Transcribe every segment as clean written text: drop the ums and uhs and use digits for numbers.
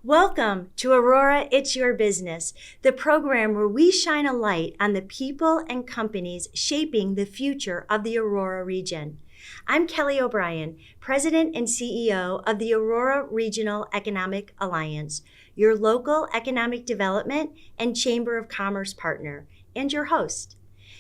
Welcome to Aurora, It's Your Business, the program where we shine a light on the people and companies shaping the future of the Aurora region. I'm Kelly O'Brien, President and CEO of the Aurora Regional Economic Alliance, your local economic development and Chamber of Commerce partner, and your host.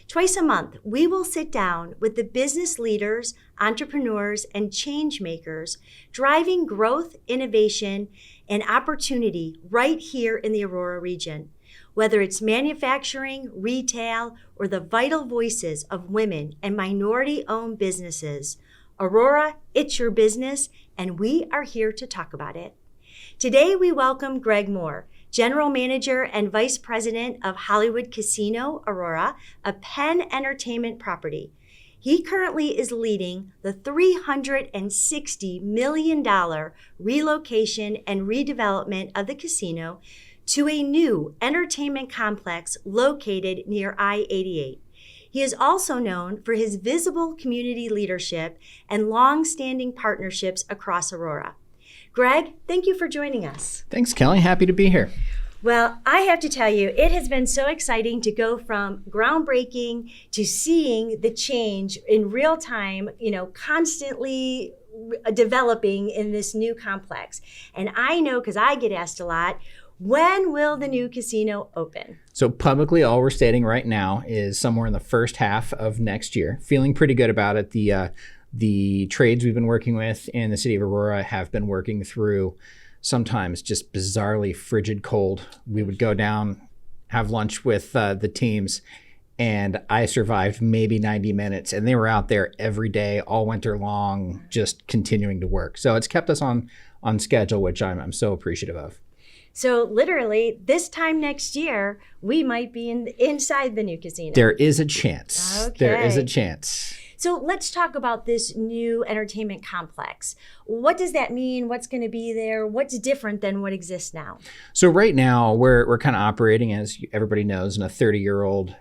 Twice a month, we will sit down with the business leaders, entrepreneurs, and change makers driving growth, innovation, and opportunity right here in the Aurora region. Whether it's manufacturing, retail, or the vital voices of women and minority-owned businesses, Aurora, it's your business, and we are here to talk about it. Today, we welcome Greg Moore, General Manager and Vice President of Hollywood Casino Aurora, a Penn Entertainment property. He currently is leading the $360 million relocation and redevelopment of the casino to a new entertainment complex located near I-88. He is also known for his visible community leadership and long-standing partnerships across Aurora. Greg, thank you for joining us. Thanks, Kelly. Happy to be here. Well, I have to tell you, it has been so exciting to go from groundbreaking to seeing the change in real time, constantly developing in this new complex. And I know, because I get asked a lot, when will the new casino open? So publicly, all we're stating right now is somewhere in the first half of next year. Feeling pretty good about it. The trades we've been working with in the city of Aurora have been working through sometimes just bizarrely frigid cold. We would go down, have lunch with the teams, and I survived maybe 90 minutes, and they were out there every day, all winter long, just continuing to work. So it's kept us on schedule, which I'm so appreciative of. So literally, this time next year, we might be inside the new casino. There is a chance. Okay. There is a chance. So let's talk about this new entertainment complex. What does that mean? What's going to be there? What's different than what exists now? So right now, we're kind of operating, as everybody knows, in a 30-year-old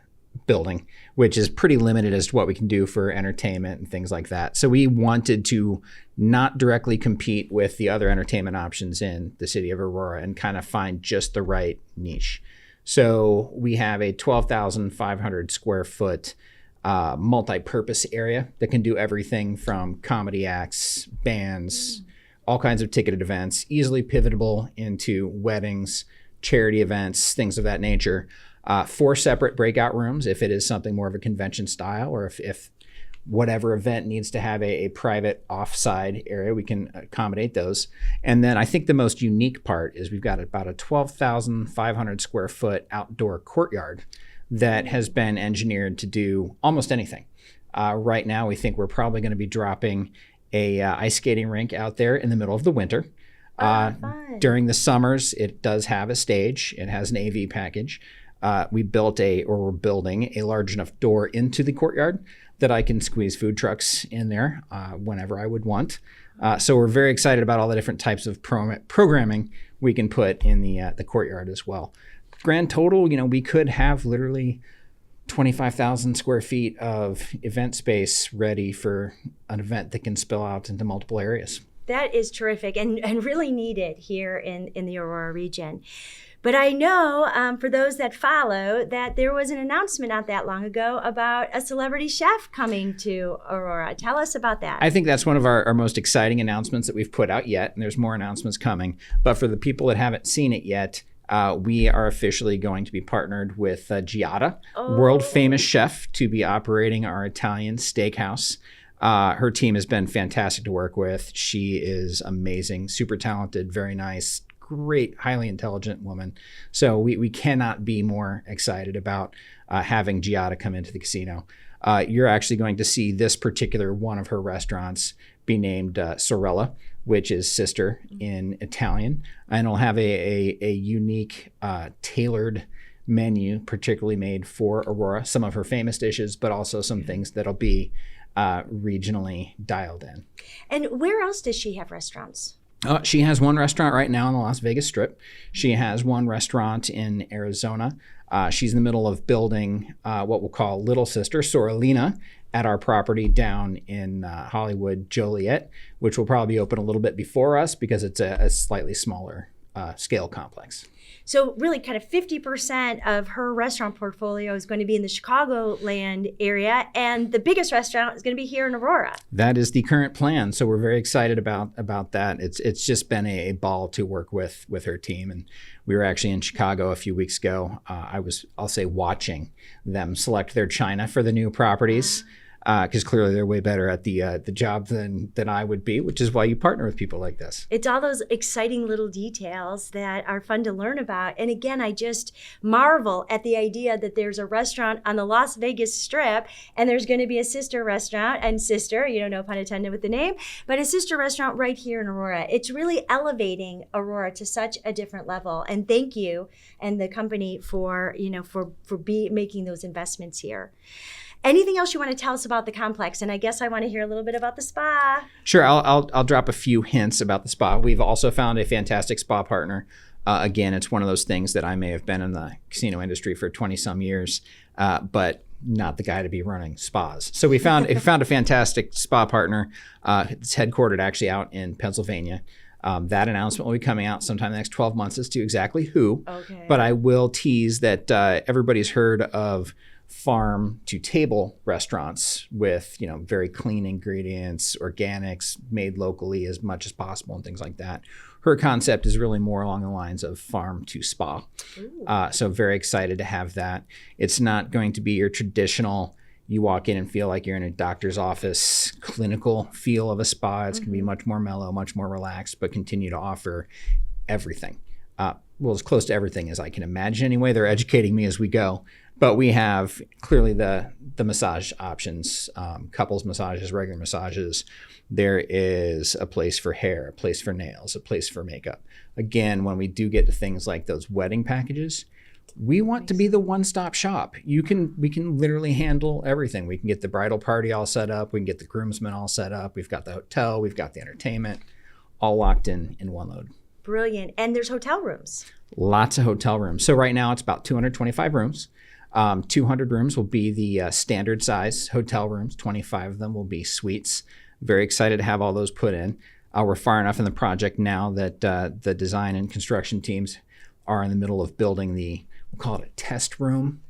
building, which is pretty limited as to what we can do for entertainment and things like that. So we wanted to not directly compete with the other entertainment options in the city of Aurora and kind of find just the right niche. So we have a 12,500 square foot multi-purpose area that can do everything from comedy acts, bands, all kinds of ticketed events, easily pivotable into weddings, charity events, things of that nature. 4 separate breakout rooms if it is something more of a convention style, or if whatever event needs to have a private offside area, we can accommodate those. And then I think the most unique part is we've got about a 12,500 square foot outdoor courtyard that has been engineered to do almost anything. Right now, we think we're probably going to be dropping a ice skating rink out there in the middle of the winter. During the summers, it does have a stage. It has an AV package. We're building a large enough door into the courtyard that I can squeeze food trucks in there whenever I would want. So we're very excited about all the different types of programming we can put in the courtyard as well. Grand total, we could have literally 25,000 square feet of event space ready for an event that can spill out into multiple areas. That is terrific and really needed here in the Aurora region. But I know for those that follow that there was an announcement not that long ago about a celebrity chef coming to Aurora. Tell us about that. I think that's one of our most exciting announcements that we've put out yet, and there's more announcements coming. But for the people that haven't seen it yet, we are officially going to be partnered with Giada, world famous chef, to be operating our Italian steakhouse. Her team has been fantastic to work with. She is amazing, super talented, very nice, great, highly intelligent woman. So we cannot be more excited about having Giada come into the casino. You're actually going to see this particular one of her restaurants be named Sorella, which is sister in Italian, and it'll have a unique tailored menu particularly made for Aurora, some of her famous dishes, but also some things that'll be regionally dialed in. And where else does she have restaurants? She has one restaurant right now on the Las Vegas Strip. She has one restaurant in Arizona. She's in the middle of building what we'll call Little Sister, Sorellina, at our property down in Hollywood, Joliet, which will probably open a little bit before us because it's a slightly smaller scale complex. So really kind of 50% of her restaurant portfolio is going to be in the Chicagoland area, and the biggest restaurant is going to be here in Aurora. That is the current plan. So we're very excited about that. It's just been a ball to work with her team. And we were actually in Chicago a few weeks ago. I'll say watching them select their china for the new properties. Because clearly they're way better at the job than I would be, which is why you partner with people like this. It's all those exciting little details that are fun to learn about. And again, I just marvel at the idea that there's a restaurant on the Las Vegas Strip, and there's going to be a sister restaurant, and sister, no pun intended with the name, but a sister restaurant right here in Aurora. It's really elevating Aurora to such a different level. And thank you and the company for making those investments here. Anything else you want to tell us about the complex? And I guess I want to hear a little bit about the spa. Sure, I'll drop a few hints about the spa. We've also found a fantastic spa partner. Again, it's one of those things that I may have been in the casino industry for 20 some years, but not the guy to be running spas. So we found a fantastic spa partner. It's headquartered actually out in Pennsylvania. That announcement will be coming out sometime in the next 12 months as to exactly who. Okay. But I will tease that everybody's heard of farm to table restaurants with very clean ingredients, organics, made locally as much as possible and things like that. Her concept is really more along the lines of farm to spa. So very excited to have that. It's not going to be your traditional, you walk in and feel like you're in a doctor's office clinical feel of a spa. It's going to be much more mellow, much more relaxed, but continue to offer everything. Well, as close to everything as I can imagine anyway. They're educating me as we go. But we have clearly the massage options, couples massages, regular massages. There is a place for hair, a place for nails, a place for makeup. Again, when we do get to things like those wedding packages, we want to be the one-stop shop. We can literally handle everything. We can get the bridal party all set up. We can get the groomsmen all set up. We've got the hotel. We've got the entertainment, all locked in one load. Brilliant. And there's hotel rooms. Lots of hotel rooms. So right now it's about 225 rooms. 200 rooms will be the standard size hotel rooms. 25 of them will be suites. Very excited to have all those put in. We're far enough in the project now that the design and construction teams are in the middle of building we'll call it a test room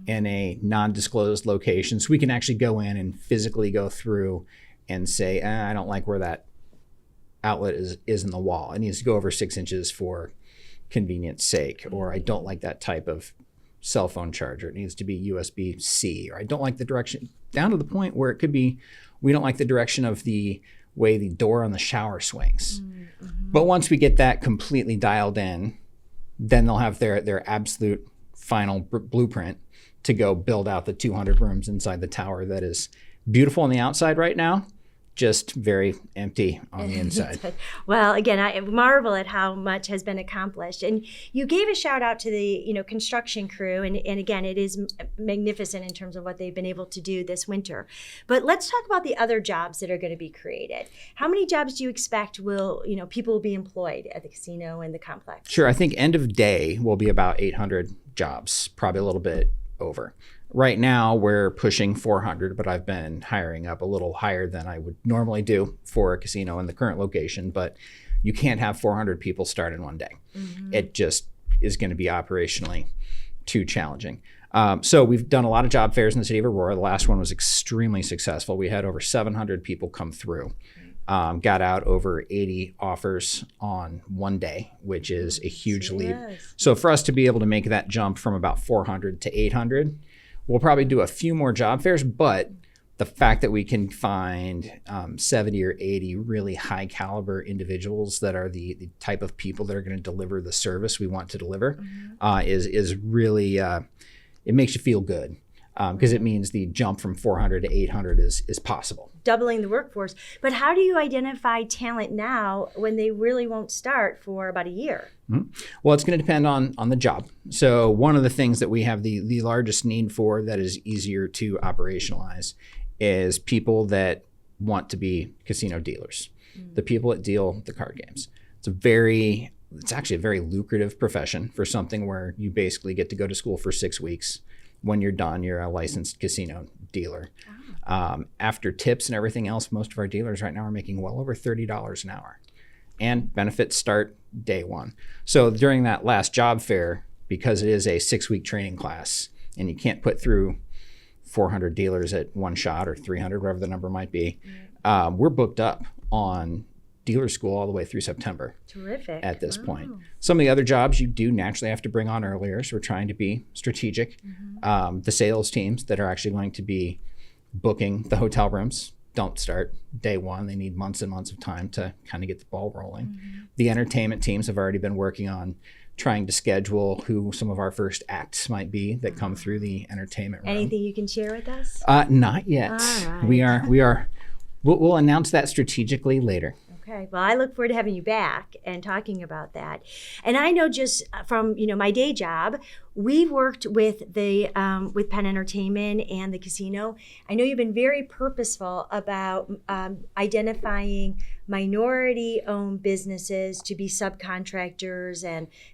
in a non-disclosed location. So we can actually go in and physically go through and say, I don't like where that outlet is in the wall. It needs to go over 6 inches for convenience sake, or I don't like that type of cell phone charger. It needs to be USB-C, or I don't like the direction, down to the point where it could be, we don't like the direction of the way the door on the shower swings. But once we get that completely dialed in, then they'll have their absolute final blueprint to go build out the 200 rooms inside the tower that is beautiful on the outside right now, just very empty on the inside. Well, again, I marvel at how much has been accomplished. And you gave a shout out to the construction crew. And again, it is magnificent in terms of what they've been able to do this winter. But let's talk about the other jobs that are going to be created. How many jobs do you expect people will be employed at the casino and the complex? Sure. I think end of day will be about 800 jobs, probably a little bit over. Right now, we're pushing 400, but I've been hiring up a little higher than I would normally do for a casino in the current location. But you can't have 400 people start in one day. It just is going to be operationally too challenging. So we've done a lot of job fairs in the city of Aurora. The last one was extremely successful. We had over 700 people come through. Got out over 80 offers on one day, which is a huge leap. So for us to be able to make that jump from about 400 to 800, we'll probably do a few more job fairs, but the fact that we can find 70 or 80 really high caliber individuals that are the type of people that are going to deliver the service we want to deliver is really, it makes you feel good. Because it means the jump from 400 to 800 is possible. Doubling the workforce. But how do you identify talent now when they really won't start for about a year? Well, it's going to depend on the job. So one of the things that we have the largest need for that is easier to operationalize is people that want to be casino dealers, the people that deal the card games. It's actually a very lucrative profession for something where you basically get to go to school for 6 weeks. When you're done, you're a licensed casino dealer. After tips and everything else, most of our dealers right now are making well over $30 an hour. And benefits start day one. So during that last job fair, because it is a 6-week training class and you can't put through 400 dealers at one shot or 300, whatever the number might be, we're booked up on dealer school all the way through September. Terrific. At this point. Some of the other jobs you do naturally have to bring on earlier, so we're trying to be strategic. The sales teams that are actually going to be booking the hotel rooms don't start day one. They need months and months of time to kind of get the ball rolling. The entertainment teams have already been working on trying to schedule who some of our first acts might be that come through the entertainment room. Anything you can share with us? Not yet. All right. We'll announce that strategically later. Okay. Well, I look forward to having you back and talking about that. And I know just from my day job, we've worked with the with Penn Entertainment and the casino. I know you've been very purposeful about identifying minority-owned businesses to be subcontractors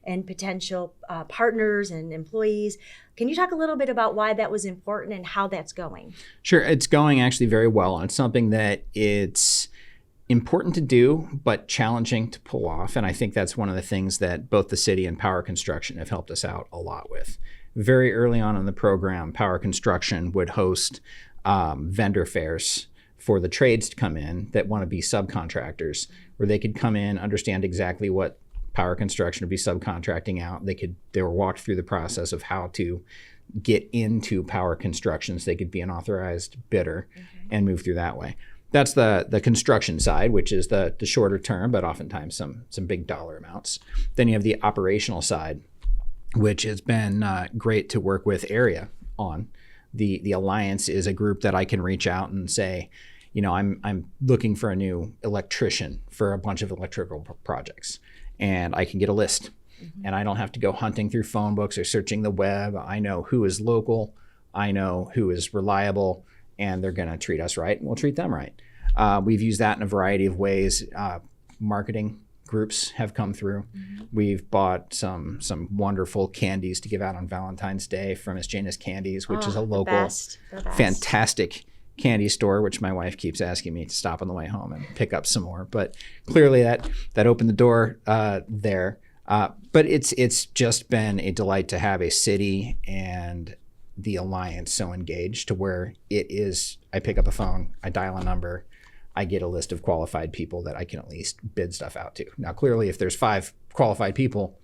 and potential partners and employees. Can you talk a little bit about why that was important and how that's going? Sure. It's going actually very well. And it's something that it's important to do, but challenging to pull off. And I think that's one of the things that both the city and Power Construction have helped us out a lot with. Very early on in the program, Power Construction would host vendor fairs for the trades to come in that want to be subcontractors, where they could come in, understand exactly what Power Construction would be subcontracting out. They were walked through the process of how to get into Power Construction so they could be an authorized bidder and move through that way. That's the construction side, which is the shorter term, but oftentimes some big dollar amounts. Then you have the operational side, which has been great to work with area on. The Alliance is a group that I can reach out and say, I'm looking for a new electrician for a bunch of electrical projects, and I can get a list. And I don't have to go hunting through phone books or searching the web. I know who is local. I know who is reliable. And they're going to treat us right, and we'll treat them right. We've used that in a variety of ways. Marketing groups have come through. We've bought some wonderful candies to give out on Valentine's Day from Miss Jana's Candies, which is a local, fantastic candy store, which my wife keeps asking me to stop on the way home and pick up some more. But clearly that opened the door there. But it's just been a delight to have a city and the Alliance so engaged to where it is, I pick up a phone, I dial a number, I get a list of qualified people that I can at least bid stuff out to. Now, clearly, if there's 5 qualified people,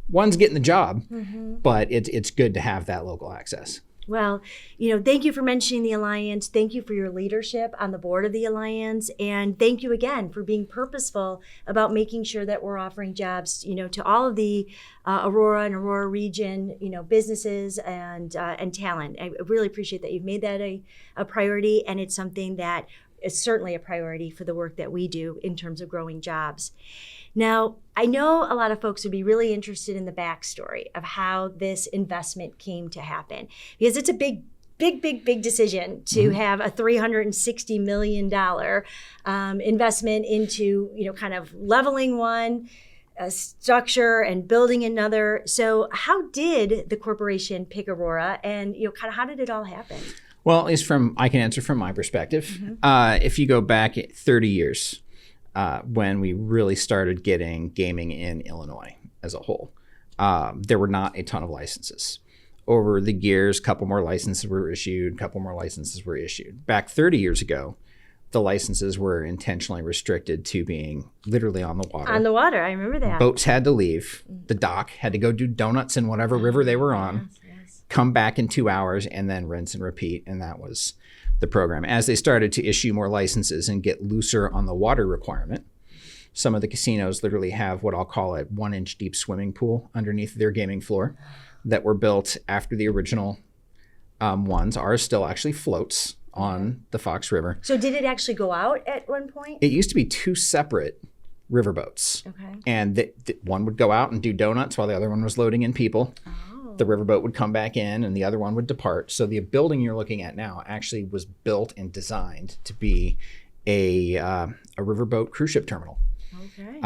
one's getting the job, but it's good to have that local access. Well, thank you for mentioning the Alliance. Thank you for your leadership on the board of the Alliance. And thank you again for being purposeful about making sure that we're offering jobs, to all of the Aurora and Aurora region, businesses and talent. I really appreciate that you've made that a priority. And it's something that is certainly a priority for the work that we do in terms of growing jobs. Now, I know a lot of folks would be really interested in the backstory of how this investment came to happen, because it's a big decision to have a $360 million investment into, kind of leveling one structure and building another. So how did the corporation pick Aurora, and, kind of how did it all happen? Well, at least I can answer from my perspective. If you go back 30 years, when we really started getting gaming in Illinois as a whole, there were not a ton of licenses. Over the years, a couple more licenses were issued, Back 30 years ago, the licenses were intentionally restricted to being literally on the water. On the water, I remember that. Boats had to leave. The dock had to go do donuts in whatever river they were on, come back in 2 hours, and then rinse and repeat, and that was the program. As they started to issue more licenses and get looser on the water requirement, some of the casinos literally have what I'll call a 1-inch deep swimming pool underneath their gaming floor that were built after the original ones. Ours still actually floats on the Fox River. So did it actually go out at one point? It used to be 2 separate riverboats. Okay. And one would go out and do donuts while the other one was loading in people. The riverboat would come back in and the other one would depart. So the building you're looking at now actually was built and designed to be a riverboat cruise ship terminal. Okay.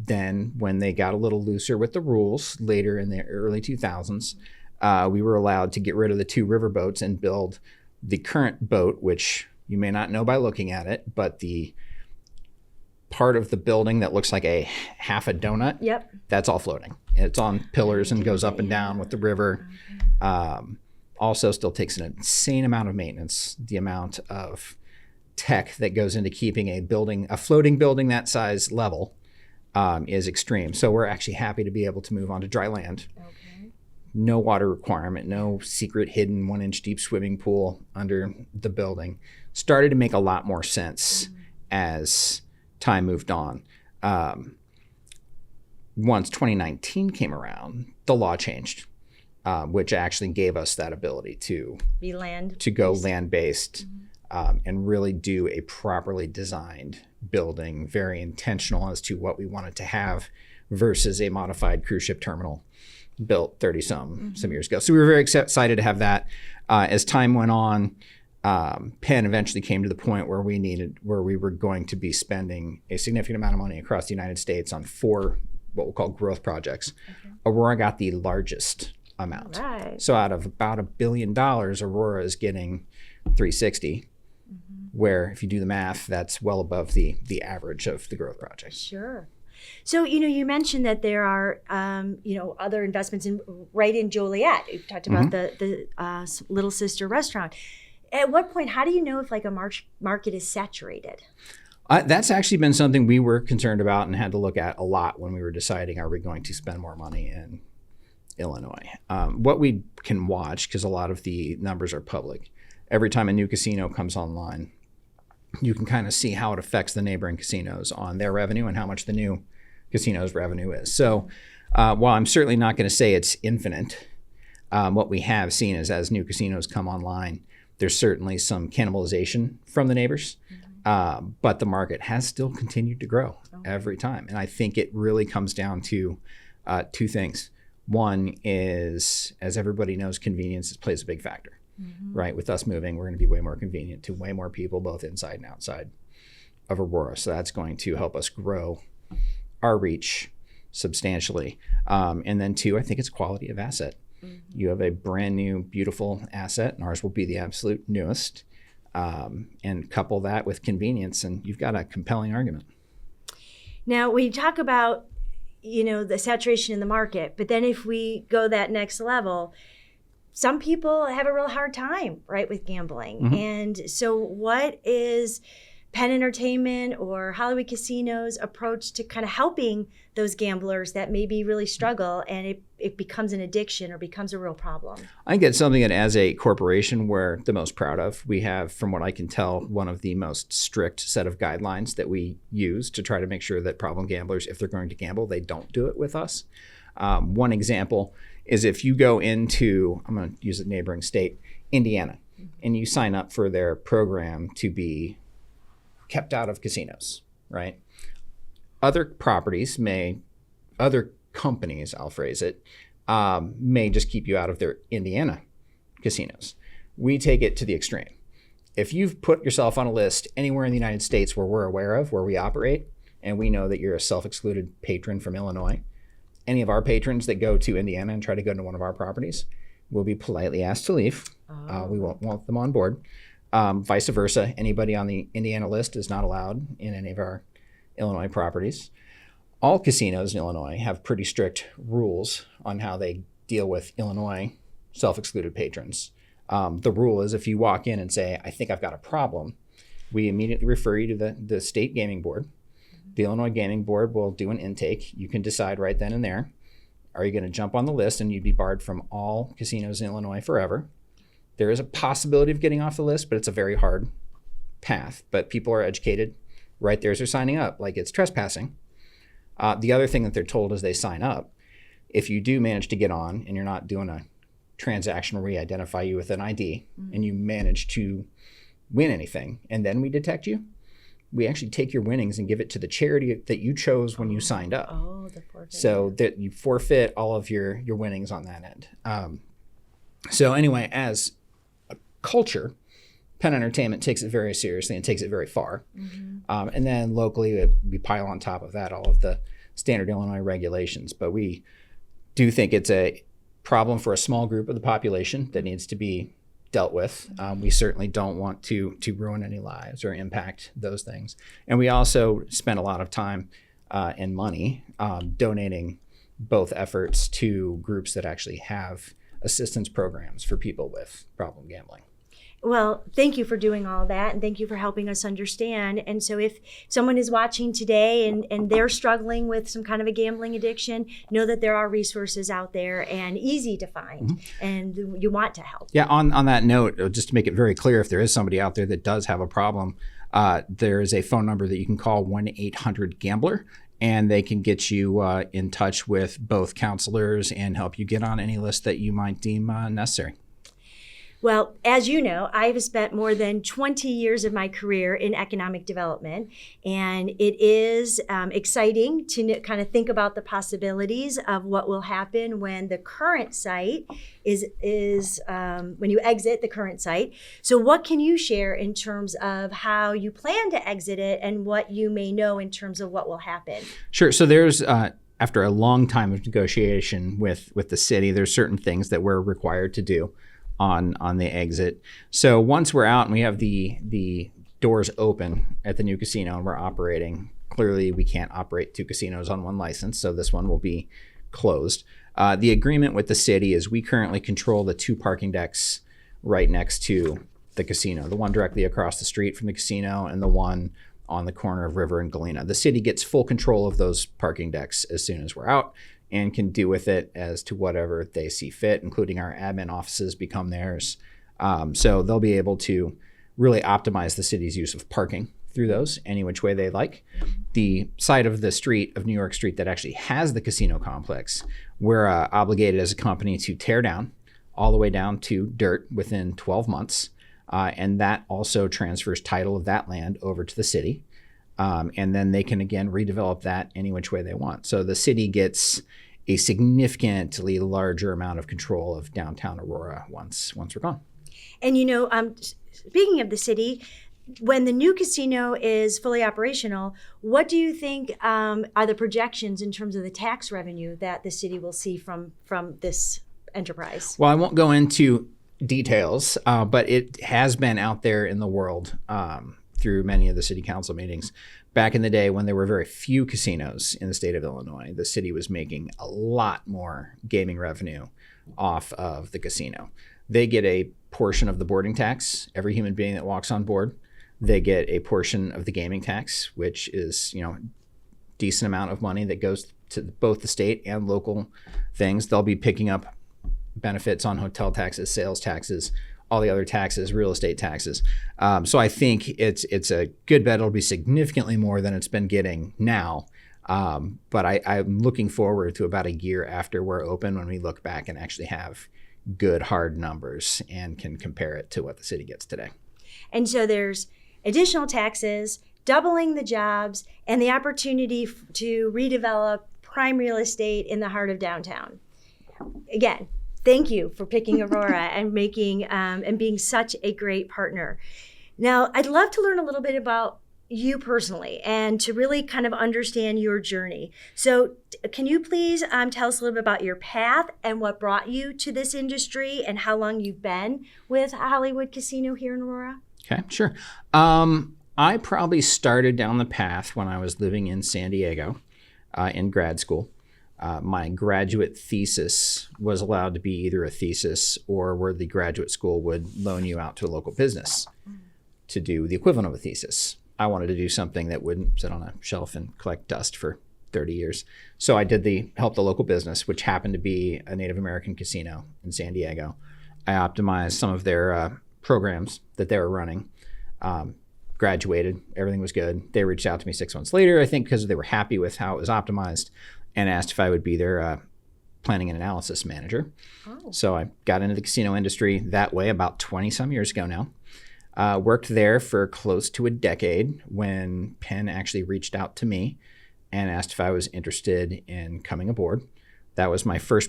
Then when they got a little looser with the rules later in the early 2000s, we were allowed to get rid of the 2 riverboats and build The current boat, which you may not know by looking at it, but the part of the building that looks like a half a donut, Yep. that's all floating. It's on pillars and goes up and down with the river. Also still takes an insane amount of maintenance. The amount of tech that goes into keeping a floating building that size level is extreme. So we're actually happy to be able to move on to dry land. Okay. No water requirement, no secret hidden 1-inch deep swimming pool under the building. Started to make a lot more sense as time moved on. Once 2019 came around, the law changed, which actually gave us that ability to go land-based and really do a properly designed building, very intentional as to what we wanted to have versus a modified cruise ship terminal built 30 some years ago. So we were very excited to have that. As time went on, Penn eventually came to the point where we were going to be spending a significant amount of money across the United States on 4 what we'll call growth projects. Okay. Aurora got the largest amount. Right. So out of about $1 billion, Aurora is getting 360, where if you do the math, that's well above the average of the growth projects. Sure. So, you mentioned that there are, other investments right in Joliet. You talked about the Little Sister restaurant. At what point, how do you know if like a market is saturated? That's actually been something we were concerned about and had to look at a lot when we were deciding, are we going to spend more money in Illinois? What we can watch, because a lot of the numbers are public, every time a new casino comes online, you can kind of see how it affects the neighboring casinos on their revenue and how much the new casino's revenue is. So while I'm certainly not going to say it's infinite, what we have seen is as new casinos come online, there's certainly some cannibalization from the neighbors. But the market has still continued to grow every time. And I think it really comes down to 2 things. One is, as everybody knows, convenience plays a big factor, right? With us moving, we're going to be way more convenient to way more people, both inside and outside of Aurora. So that's going to help us grow our reach substantially. And then 2, I think it's quality of asset. You have a brand new, beautiful asset, and ours will be the absolute newest. And couple that with convenience, and you've got a compelling argument. Now, we talk about, the saturation in the market, but then if we go that next level, some people have a real hard time, right, with gambling. And so what is Penn Entertainment or Hollywood Casino's approach to kind of helping those gamblers that maybe really struggle and it becomes an addiction or becomes a real problem? I think it's something that as a corporation we're the most proud of. We have, from what I can tell, one of the most strict set of guidelines that we use to try to make sure that problem gamblers, if they're going to gamble, they don't do it with us. One example is if you go into, I'm going to use a neighboring state, Indiana, and you sign up for their program to be kept out of casinos, right? Other companies, I'll phrase it, may just keep you out of their Indiana casinos. We take it to the extreme. If you've put yourself on a list anywhere in the United States where we're aware of, where we operate, and we know that you're a self-excluded patron from Illinois, any of our patrons that go to Indiana and try to go to one of our properties will be politely asked to leave. We won't want them on board. Vice versa, anybody on the Indiana list is not allowed in any of our Illinois properties. All casinos in Illinois have pretty strict rules on how they deal with Illinois self-excluded patrons. The rule is if you walk in and say, I think I've got a problem, we immediately refer you to the state gaming board. The Illinois Gaming Board will do an intake. You can decide right then and there, are you going to jump on the list and you'd be barred from all casinos in Illinois forever? There is a possibility of getting off the list, but it's a very hard path. But people are educated right there as they're signing up, like it's trespassing. The other thing that they're told as they sign up, if you do manage to get on and you're not doing a transaction where we identify you with an ID and you manage to win anything, and then we detect you, we actually take your winnings and give it to the charity that you chose when you signed up. Oh, the forfeit. So that you forfeit all of your winnings on that end. So anyway, as a culture, Penn Entertainment takes it very seriously and takes it very far. And then locally, we pile on top of that all of the standard Illinois regulations. But we do think it's a problem for a small group of the population that needs to be dealt with. We certainly don't want to ruin any lives or impact those things. And we also spend a lot of time and money donating both efforts to groups that actually have assistance programs for people with problem gambling. Well, thank you for doing all that, and thank you for helping us understand. And so if someone is watching today and they're struggling with some kind of a gambling addiction, know that there are resources out there and easy to find, and you want to help. Yeah, on that note, just to make it very clear, if there is somebody out there that does have a problem, there is a phone number that you can call, 1-800-GAMBLER, and they can get you in touch with both counselors and help you get on any list that you might deem necessary. Well, as you know, I've spent more than 20 years of my career in economic development, and it is exciting to kind of think about the possibilities of what will happen when the current site is when you exit the current site. So what can you share in terms of how you plan to exit it and what you may know in terms of what will happen? Sure. So there's after a long time of negotiation with the city, there's certain things that we're required to do on the exit. So once we're out and we have the doors open at the new casino and we're operating, clearly we can't operate 2 casinos on one license, so this one will be closed. The agreement with the city is we currently control the 2 parking decks right next to the casino, the one directly across the street from the casino and the one on the corner of River and Galena. The city gets full control of those parking decks as soon as we're out, and can do with it as to whatever they see fit, including our admin offices become theirs. So they'll be able to really optimize the city's use of parking through those any which way they like. The side of the street of New York Street that actually has the casino complex, we're obligated as a company to tear down all the way down to dirt within 12 months. And that also transfers title of that land over to the city. And then they can, again, redevelop that any which way they want. So the city gets a significantly larger amount of control of downtown Aurora once we're gone. And speaking of the city, when the new casino is fully operational, what do you think are the projections in terms of the tax revenue that the city will see from this enterprise? Well, I won't go into details, but it has been out there in the world through many of the city council meetings. Back in the day when there were very few casinos in the state of Illinois, the city was making a lot more gaming revenue off of the casino. They get a portion of the boarding tax, every human being that walks on board. They get a portion of the gaming tax, which is, decent amount of money that goes to both the state and local things. They'll be picking up benefits on hotel taxes, sales taxes, all the other taxes, real estate taxes. So I think it's a good bet. It'll be significantly more than it's been getting now. But I'm looking forward to about a year after we're open when we look back and actually have good hard numbers and can compare it to what the city gets today. And so there's additional taxes, doubling the jobs, and the opportunity to redevelop prime real estate in the heart of downtown. Again, thank you for picking Aurora and making and being such a great partner. Now, I'd love to learn a little bit about you personally and to really kind of understand your journey. So can you please tell us a little bit about your path and what brought you to this industry and how long you've been with Hollywood Casino here in Aurora? Okay, sure. I probably started down the path when I was living in San Diego in grad school. My graduate thesis was allowed to be either a thesis or where the graduate school would loan you out to a local business to do the equivalent of a thesis. I wanted to do something that wouldn't sit on a shelf and collect dust for 30 years. So I did help the local business, which happened to be a Native American casino in San Diego. I optimized some of their programs that they were running, graduated, everything was good. They reached out to me 6 months later, I think because they were happy with how it was optimized, and asked if I would be their planning and analysis manager. Oh. So I got into the casino industry that way about 20 some years ago now. Worked there for close to a decade when Penn actually reached out to me and asked if I was interested in coming aboard. That was my first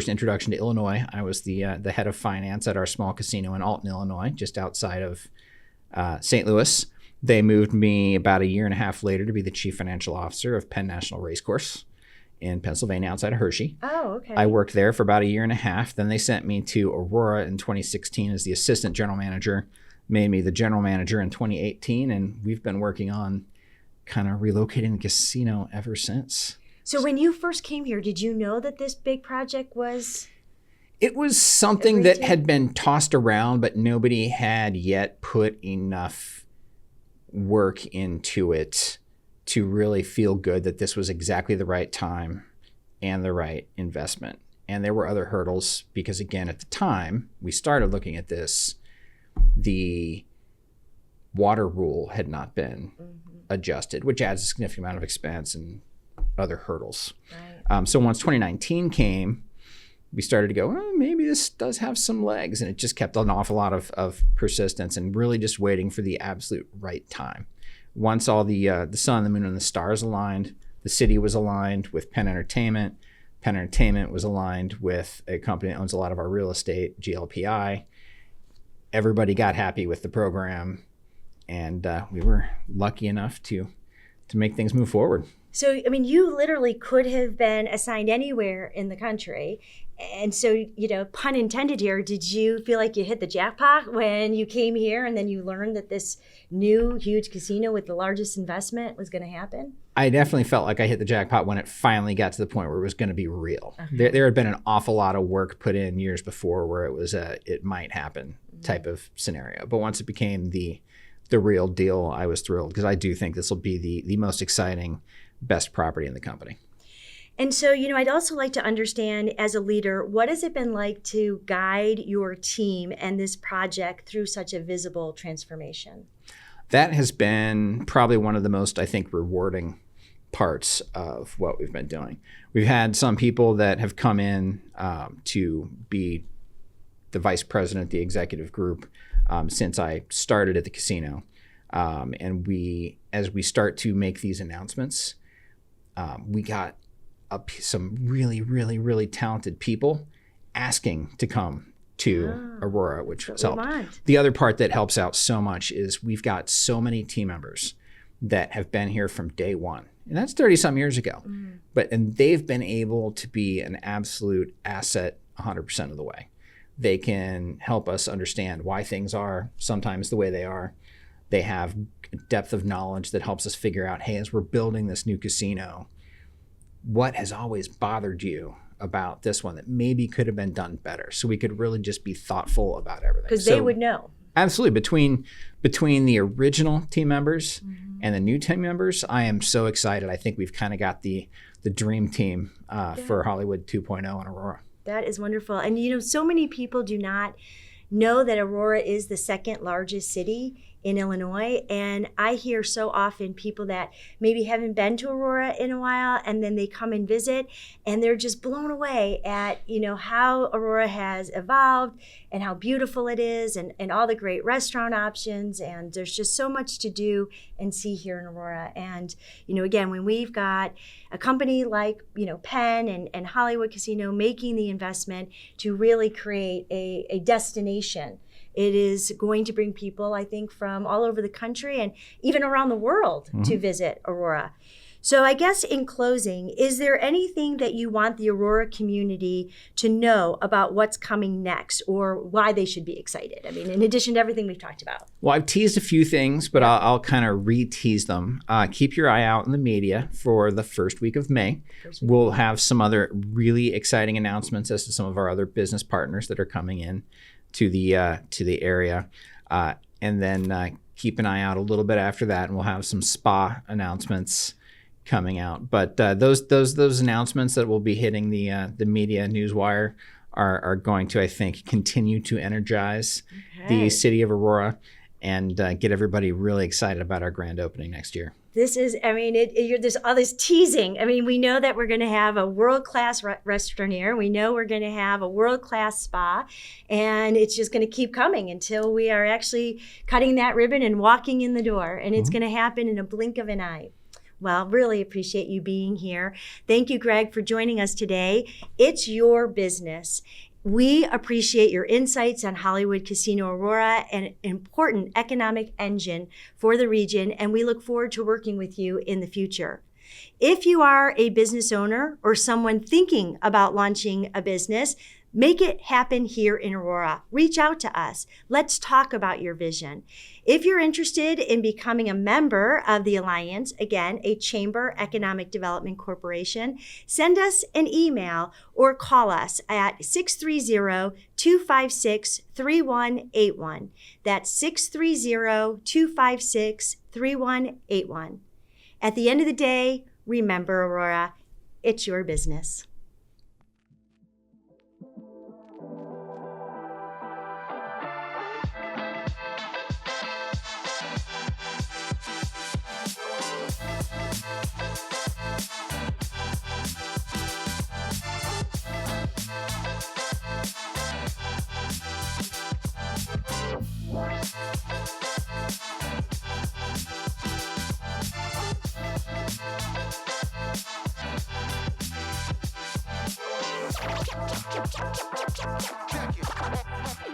introduction to Illinois. I was the head of finance at our small casino in Alton, Illinois, just outside of St. Louis. They moved me about a year and a half later to be the chief financial officer of Penn National Racecourse. in Pennsylvania outside of Hershey. Oh, okay. I worked there for about a year and a half. Then they sent me to Aurora in 2016 as the assistant general manager, made me the general manager in 2018, and we've been working on kind of relocating the casino ever since. So when you first came here, did you know that this big project was? It was something that had been tossed around, but nobody had yet put enough work into it to really feel good that this was exactly the right time and the right investment. And there were other hurdles because, again, at the time we started looking at this, the water rule had not been adjusted, which adds a significant amount of expense and other hurdles. Right. So once 2019 came, we started to go, oh, maybe this does have some legs. And it just kept an awful lot of persistence and really just waiting for the absolute right time. Once all the sun, the moon, and the stars aligned, the city was aligned with Penn Entertainment. Penn Entertainment was aligned with a company that owns a lot of our real estate, GLPI. Everybody got happy with the program, and we were lucky enough to make things move forward. So, I mean, you literally could have been assigned anywhere in the country. And so, you know, pun intended here, did you feel like you hit the jackpot when you came here and then you learned that this new huge casino with the largest investment was going to happen? I definitely felt like I hit the jackpot when it finally got to the point where it was going to be real. There had been an awful lot of work put in years before where it was it might happen type of scenario. But once it became the real deal, I was thrilled because I do think this will be the most exciting, best property in the company. And so, you know, I'd also like to understand as a leader, what has it been like to guide your team and this project through such a visible transformation? That has been probably one of the most, I think, rewarding parts of what we've been doing. We've had some people that have come in to be the vice president, the executive group, since I started at the casino. And as we start to make these announcements, we got some really, really, really talented people asking to come to Aurora, which has helped. The other part that helps out so much is we've got so many team members that have been here from day one. And that's 30-some years ago. And they've been able to be an absolute asset 100% of the way. They can help us understand why things are sometimes the way they are. They have depth of knowledge that helps us figure out, hey, as we're building this new casino, what has always bothered you about this one that maybe could have been done better? So we could really just be thoughtful about everything. Because they would know. Absolutely. Between the original team members and the new team members, I am so excited. I think we've kind of got the dream team for Hollywood 2.0 and Aurora. That is wonderful. And, you know, so many people do not know that Aurora is the second largest city in Illinois. And I hear so often people that maybe haven't been to Aurora in a while, and then they come and visit and they're just blown away at, you know, how Aurora has evolved and how beautiful it is and all the great restaurant options. And there's just so much to do and see here in Aurora. And, you know, again, when we've got a company like, you know, Penn and Hollywood Casino making the investment to really create a destination, it is going to bring people, I think, from all over the country and even around the world to visit Aurora. So I guess in closing, is there anything that you want the Aurora community to know about what's coming next or why they should be excited? I mean, in addition to everything we've talked about. Well, I've teased a few things, but I'll kind of re-tease them. Keep your eye out in the media for the first week of May. We'll have some other really exciting announcements as to some of our other business partners that are coming in to the area, and then keep an eye out a little bit after that, and we'll have some spa announcements coming out. But those announcements that will be hitting the media newswire are going to, I think, continue to energize the city of Aurora and get everybody really excited about our grand opening next year. This is, I mean, there's all this teasing. I mean, we know that we're going to have a world-class restaurateur. We know we're going to have a world-class spa. And it's just going to keep coming until we are actually cutting that ribbon and walking in the door. And it's going to happen in a blink of an eye. Well, really appreciate you being here. Thank you, Greg, for joining us today. It's your business. We appreciate your insights on Hollywood Casino Aurora, an important economic engine for the region, and we look forward to working with you in the future. If you are a business owner or someone thinking about launching a business, make it happen here in Aurora. Reach out to us. Let's talk about your vision. If you're interested in becoming a member of the Alliance, again, a Chamber Economic Development Corporation, send us an email or call us at 630-256-3181. That's 630-256-3181. At the end of the day, remember, Aurora, it's your business. Check it.